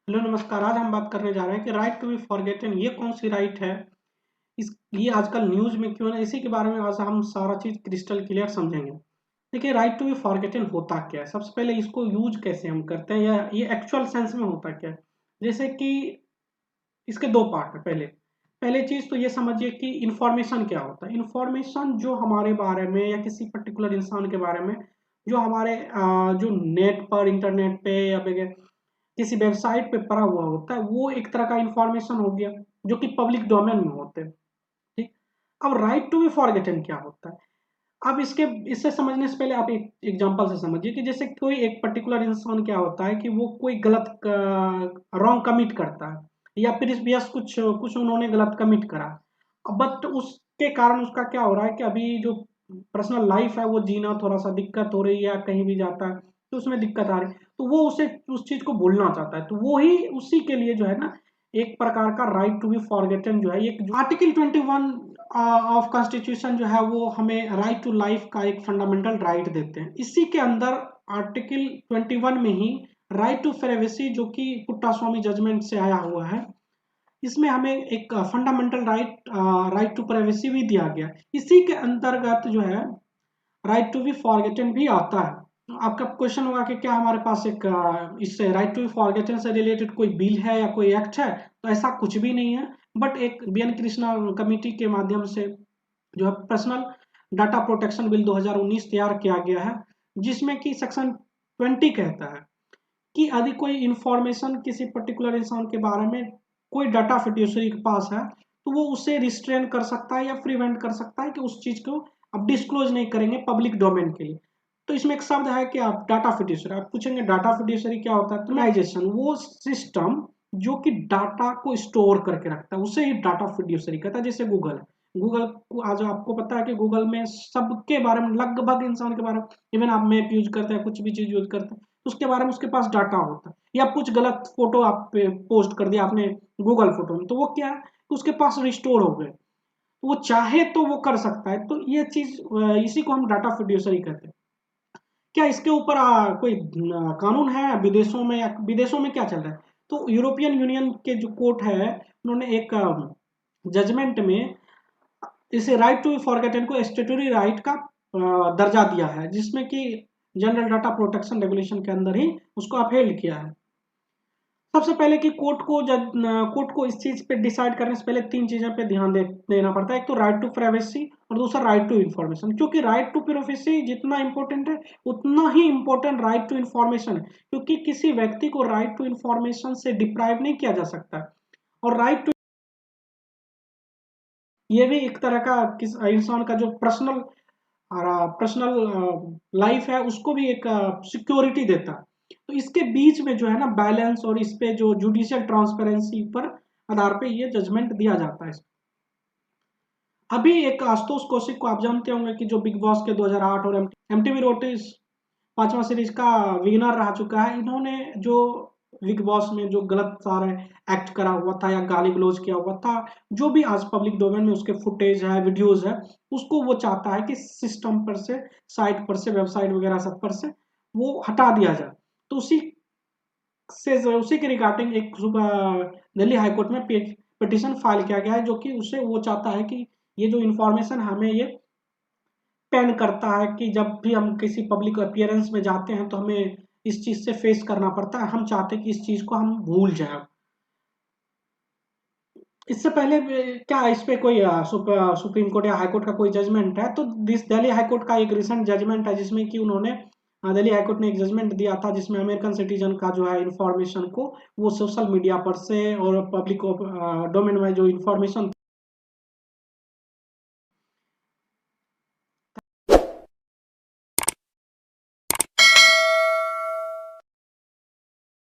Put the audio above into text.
Hello नमस्कार। आज हम बात करने जा रहे हैं कि राइट टू बी फॉरगेटन ये कौन सी राइट है। इस ये आजकल न्यूज में क्यों ना, इसी के बारे में आज हम सारा चीज क्रिस्टल क्लियर समझेंगे। देखिए, राइट टू बी फॉरगेटन होता क्या है, सबसे पहले इसको यूज कैसे हम करते हैं या ये एक्चुअल सेंस में होता क्या है। जैसे कि इसके दो पार्ट है। पहले पहले चीज तो ये समझिए कि इंफॉर्मेशन क्या होता है। इंफॉर्मेशन जो हमारे बारे में या किसी पर्टिकुलर इंसान के बारे में, जो हमारे जो नेट पर, इंटरनेट पे या किसी वेबसाइट पे पड़ा हुआ होता है, वो एक तरह का इंफॉर्मेशन हो गया जो कि पब्लिक डोमेन में होते हैं। ठीक। अब राइट टू बी फॉरगेटन क्या होता है। अब इससे समझने से पहले आप एक एग्जांपल से समझिए कि जैसे कोई एक पर्टिकुलर इंसान क्या होता है कि वो कोई गलत रॉन्ग कमिट करता है, या प्रीवियस कुछ कुछ उन्होंने गलत कमिट करा। बट उसके कारण उसका क्या हो रहा है कि अभी जो पर्सनल लाइफ है वो जीना थोड़ा सा दिक्कत हो रही है, या कहीं भी जाता है तो उसमें दिक्कत आ रही है, तो वो उसे उस चीज को भूलना चाहता है। तो वो ही उसी के लिए जो है ना, एक प्रकार का राइट टू बी फॉरगेटन जो है, एक आर्टिकल 21 ऑफ कॉन्स्टिट्यूशन जो है वो हमें राइट टू लाइफ का एक फंडामेंटल राइट देते हैं। इसी के अंदर आर्टिकल 21 में ही राइट टू प्राइवेसी, जो कि पुट्टास्वामी जजमेंट से आया हुआ है, इसमें हमें एक फंडामेंटल राइट टू प्राइवेसी भी दिया गया। इसी के अंतर्गत जो है राइट टू बी फॉरगेटन भी आता है। तो आपका क्वेश्चन होगा कि क्या हमारे पास एक इससे राइट टू बी फॉरगेटन से रिलेटेड कोई बिल है या कोई एक्ट है। तो ऐसा कुछ भी नहीं है। बट एक बी एन कृष्णा कमेटी के माध्यम से जो है पर्सनल डाटा प्रोटेक्शन बिल 2019 तैयार किया गया है, जिसमें कि सेक्शन 20 कहता है कि यदि कोई इंफॉर्मेशन किसी पर्टिकुलर इंसान के बारे में कोई डाटा फिड्यूसरी के पास है, तो वो उसे रिस्ट्रेन कर सकता है या प्रिवेंट कर सकता है कि उस चीज को अब डिस्क्लोज नहीं करेंगे पब्लिक डोमेन के लिए। तो इसमें एक शब्द है कि आप डाटा फिड्यूसरी, आप पूछेंगे डाटा फिड्यूसरी क्या होता है। तो ऑर्गेनाइजेशन, वो सिस्टम जो कि डाटा को स्टोर करके रखता है, उसे ही डाटा फिड्यूसरी कहता है। जैसे गूगल है, गूगल को आज आपको पता है कि गूगल में सबके बारे में, लगभग इंसान के बारे में, इवन आप मैप यूज करते हैं, कुछ भी चीज यूज करते हैं, उसके बारे में उसके पास डाटा होता है। या कुछ गलत फोटो आप पोस्ट कर दिया आपने गूगल फोटो में, तो वो क्या है कि उसके पास रिस्टोर हो गए, तो वो चाहे तो वो कर सकता है। तो ये चीज इसी को हम डाटा फिड्यूसरी कहते हैं। क्या इसके ऊपर कोई कानून है विदेशों में, या विदेशों में क्या चल रहा है। तो यूरोपियन यूनियन के जो कोर्ट है, उन्होंने एक जजमेंट में इसे राइट टू फॉरगेटन को स्टेटूटरी राइट का दर्जा दिया है, जिसमें कि जनरल डाटा प्रोटेक्शन रेगुलेशन के अंदर ही उसको अपहेल्ड किया है। सबसे पहले कि कोर्ट को इस चीज पे डिसाइड करने से पहले तीन चीजों पे ध्यान देना पड़ता है। एक तो राइट टू प्राइवेसी, और दूसरा राइट टू इन्फॉर्मेशन। क्योंकि राइट टू प्राइवेसी जितना इंपॉर्टेंट है, उतना ही इंपॉर्टेंट राइट टू इन्फॉर्मेशन है। क्योंकि किसी व्यक्ति को राइट टू इन्फॉर्मेशन से डिप्राइव नहीं किया जा सकता। और राइट टू, ये भी एक तरह का किस इंसान का जो पर्सनल लाइफ है उसको भी एक सिक्योरिटी देता है। तो इसके बीच में जो है ना बैलेंस, और इस पे जो जुडिशियल ट्रांसपेरेंसी पर आधार पे ये जजमेंट दिया जाता है। अभी एक आशुतोष कौशिक को आप जानते होंगे कि जो बिग बॉस के 2008 और एमटीवी रोटीज पांचवा सीरीज का विनर रह चुका है। इन्होंने जो बिग बॉस में जो गलत सारे एक्ट करा हुआ था या गाली गलौज किया हुआ था, जो भी आज पब्लिक डोमेन में उसके फुटेज है, वीडियोज है, उसको वो चाहता है कि सिस्टम पर से, साइट पर से, वेबसाइट वगैरह सब पर से वो हटा दिया जाए। तो उसी के रिगार्डिंग एक दिल्ली हाईकोर्ट में पिटिशन फाइल किया गया है, जो कि उसे वो चाहता है कि ये जो इंफॉर्मेशन हमें ये पेन करता है कि जब भी हम किसी पब्लिक अपीयरेंस में जाते हैं तो हमें इस चीज से फेस करना पड़ता है। हम चाहते हैं कि इस चीज को हम भूल जाए। इससे पहले क्या इस पे कोई सुप्रीम कोर्ट या हाई कोर्ट का कोई जजमेंट है। तो दिस दिल्ली हाई कोर्ट का एक रिसेंट जजमेंट है, जिसमें कि उन्होंने दिल्ली हाई कोर्ट ने एक जजमेंट दिया था, जिसमें अमेरिकन सिटीजन का जो है इंफॉर्मेशन को वो सोशल मीडिया पर से और पब्लिक डोमेन में जो इंफॉर्मेशन